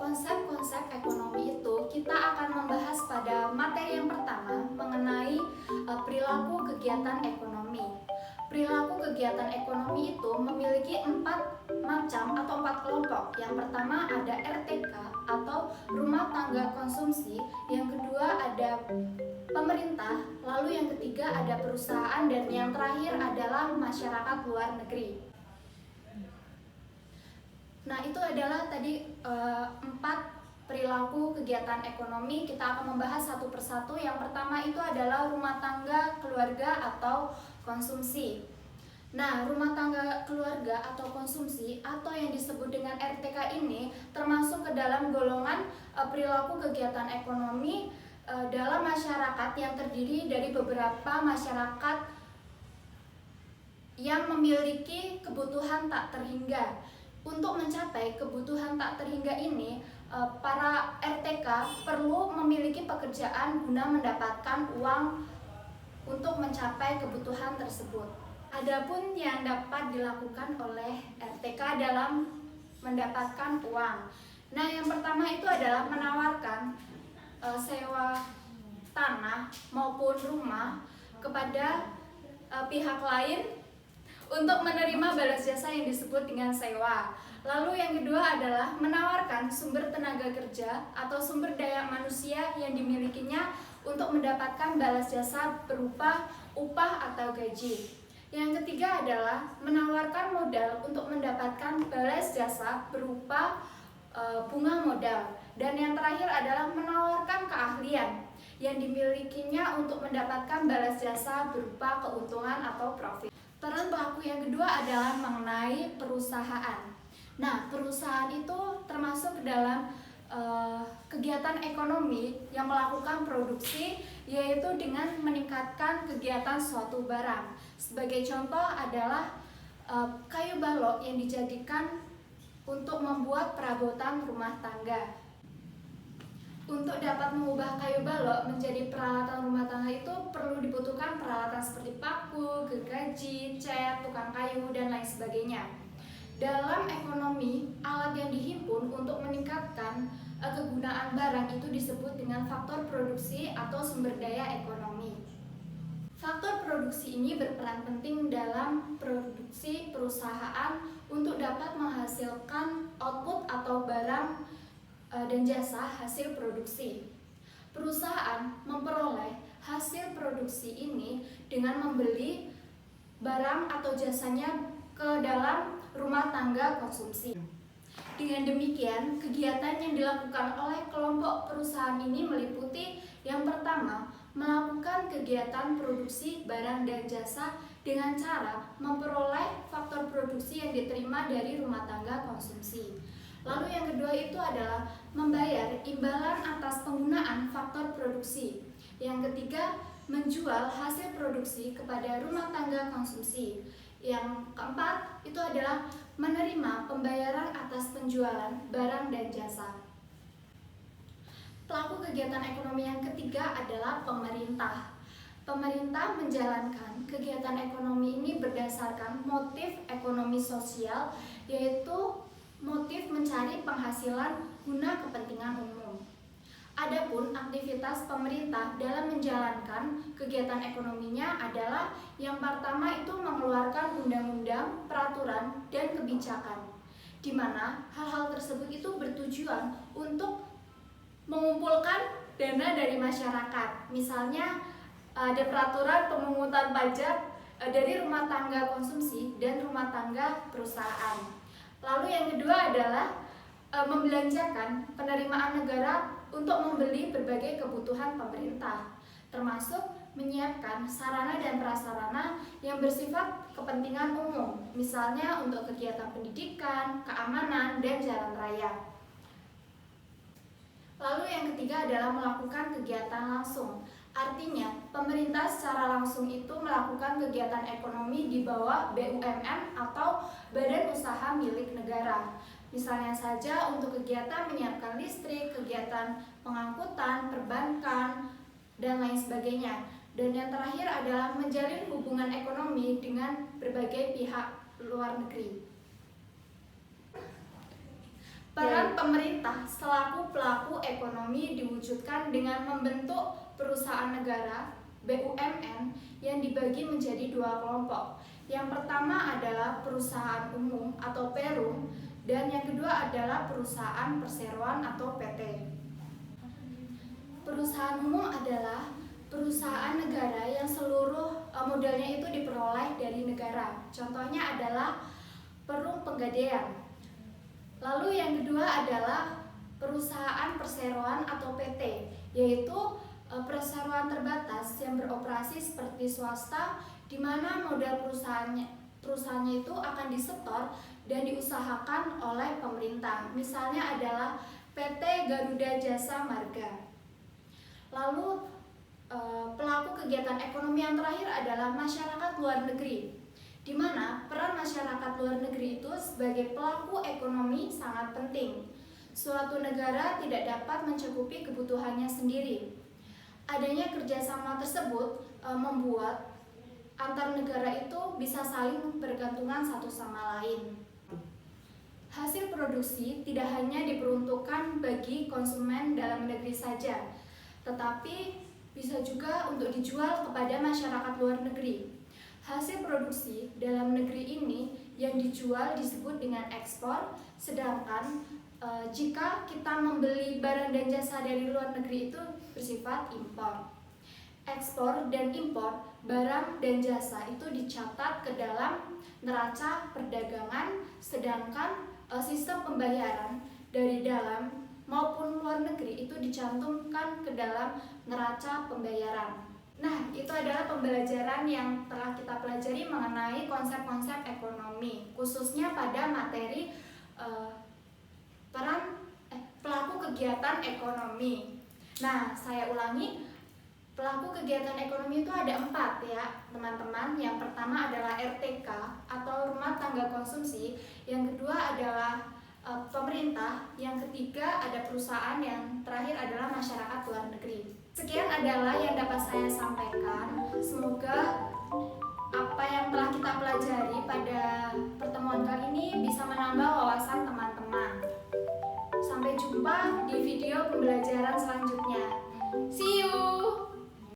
konsep-konsep ekonomi itu kita akan membahas pada materi yang pertama mengenai perilaku kegiatan ekonomi. Perilaku kegiatan ekonomi itu memiliki 4 macam atau 4 kelompok. Yang pertama ada RTK atau rumah tangga konsumsi, yang kedua ada pemerintah, lalu yang ketiga ada perusahaan, dan yang terakhir adalah masyarakat luar negeri. Nah, itu adalah tadi 4 perilaku kegiatan ekonomi. Kita akan membahas satu persatu. Yang pertama itu adalah rumah tangga, keluarga, atau konsumsi. Nah, rumah tangga, keluarga, atau konsumsi atau yang disebut dengan RTK ini termasuk ke dalam golongan perilaku kegiatan ekonomi dalam masyarakat yang terdiri dari beberapa masyarakat yang memiliki kebutuhan tak terhingga. Untuk mencapai kebutuhan tak terhingga ini, para RTK perlu memiliki pekerjaan guna mendapatkan uang untuk mencapai kebutuhan tersebut. Adapun yang dapat dilakukan oleh RTK dalam mendapatkan uang. Nah, yang pertama itu adalah menawarkan sewa tanah maupun rumah kepada pihak lain untuk menerima balas jasa yang disebut dengan sewa. Lalu yang kedua adalah menawarkan sumber tenaga kerja atau sumber daya manusia yang dimilikinya untuk mendapatkan balas jasa berupa upah atau gaji. Yang ketiga adalah menawarkan modal untuk mendapatkan balas jasa berupa bunga modal. Dan yang terakhir adalah menawarkan keahlian yang dimilikinya untuk mendapatkan balas jasa berupa keuntungan atau profit. Peran pelaku yang kedua adalah mengenai perusahaan. Nah, perusahaan itu termasuk ke dalam kegiatan ekonomi yang melakukan produksi, yaitu dengan meningkatkan kegiatan suatu barang. Sebagai contoh adalah kayu balok yang dijadikan untuk membuat perabotan rumah tangga. Untuk dapat mengubah kayu balok menjadi peralatan rumah tangga itu perlu dibutuhkan peralatan seperti paku, gergaji, cat, tukang kayu, dan lain sebagainya. Dalam ekonomi, alat yang dihimpun untuk meningkatkan kegunaan barang itu disebut dengan faktor produksi atau sumber daya ekonomi. Faktor produksi ini berperan penting dalam produksi perusahaan untuk dapat menghasilkan output atau barang dan jasa hasil produksi. Perusahaan memperoleh hasil produksi ini dengan membeli barang atau jasanya ke dalam rumah tangga konsumsi. Dengan demikian, kegiatan yang dilakukan oleh kelompok perusahaan ini meliputi yang pertama, melakukan kegiatan produksi barang dan jasa dengan cara memperoleh faktor produksi yang diterima dari rumah tangga konsumsi. Lalu yang kedua itu adalah membayar imbalan atas penggunaan faktor produksi. Yang ketiga, menjual hasil produksi kepada rumah tangga konsumsi. Yang keempat itu adalah menerima pembayaran atas penjualan barang dan jasa. Pelaku kegiatan ekonomi yang ketiga adalah pemerintah. Pemerintah menjalankan kegiatan ekonomi ini berdasarkan motif ekonomi sosial, yaitu motif mencari penghasilan guna kepentingan umum. Adapun aktivitas pemerintah dalam menjalankan kegiatan ekonominya adalah yang pertama itu mengeluarkan undang-undang, peraturan, dan kebijakan, di mana hal-hal tersebut itu bertujuan untuk mengumpulkan dana dari masyarakat. Misalnya ada peraturan pemungutan pajak dari rumah tangga konsumsi dan rumah tangga perusahaan. Lalu yang kedua adalah membelanjakan penerimaan negara untuk membeli berbagai kebutuhan pemerintah, termasuk menyiapkan sarana dan prasarana yang bersifat kepentingan umum, misalnya untuk kegiatan pendidikan, keamanan, dan jalan raya. Lalu yang ketiga adalah melakukan kegiatan langsung. Artinya, pemerintah secara langsung itu melakukan kegiatan ekonomi di bawah BUMN atau badan usaha milik negara. Misalnya saja untuk kegiatan menyiapkan listrik, kegiatan pengangkutan, perbankan, dan lain sebagainya. Dan yang terakhir adalah menjalin hubungan ekonomi dengan berbagai pihak luar negeri. Peran pemerintah selaku pelaku ekonomi diwujudkan dengan membentuk perusahaan negara BUMN yang dibagi menjadi dua kelompok. Yang pertama adalah perusahaan umum atau Perum, dan yang kedua adalah perusahaan perseroan atau PT. Perusahaan umum adalah perusahaan negara yang seluruh modalnya itu diperoleh dari negara. Contohnya adalah Perum Pegadaian. Lalu yang kedua adalah perusahaan perseroan atau PT, yaitu perseroan terbatas yang beroperasi seperti swasta, di mana modal perusahaannya itu akan disetor dan diusahakan oleh pemerintah. Misalnya adalah PT Garuda Jasa Marga. Lalu pelaku kegiatan ekonomi yang terakhir adalah masyarakat luar negeri, di mana peran masyarakat luar negeri itu sebagai pelaku ekonomi sangat penting. Suatu negara tidak dapat mencukupi kebutuhannya sendiri. Adanya kerjasama tersebut membuat antar negara itu bisa saling bergantungan satu sama lain. Hasil produksi tidak hanya diperuntukkan bagi konsumen dalam negeri saja, tetapi bisa juga untuk dijual kepada masyarakat luar negeri. Hasil produksi dalam negeri ini yang dijual disebut dengan ekspor, sedangkan jika kita membeli barang dan jasa dari luar negeri itu bersifat impor. Ekspor dan impor barang dan jasa itu dicatat ke dalam neraca perdagangan, sedangkan sistem pembayaran dari dalam maupun luar negeri itu dicantumkan ke dalam neraca pembayaran. Nah, itu adalah pembelajaran yang telah kita pelajari mengenai konsep-konsep ekonomi, khususnya pada materi pelaku kegiatan ekonomi. Nah, saya ulangi, pelaku kegiatan ekonomi itu ada 4 ya teman-teman. Yang pertama adalah RTK atau rumah tangga konsumsi, yang kedua adalah pemerintah, yang ketiga ada perusahaan, yang terakhir adalah masyarakat luar negeri. Sekian adalah yang dapat saya sampaikan. Semoga apa yang telah kita pelajari pada pertemuan kali ini bisa menambah wawasan teman-teman. Sampai jumpa di video pembelajaran selanjutnya.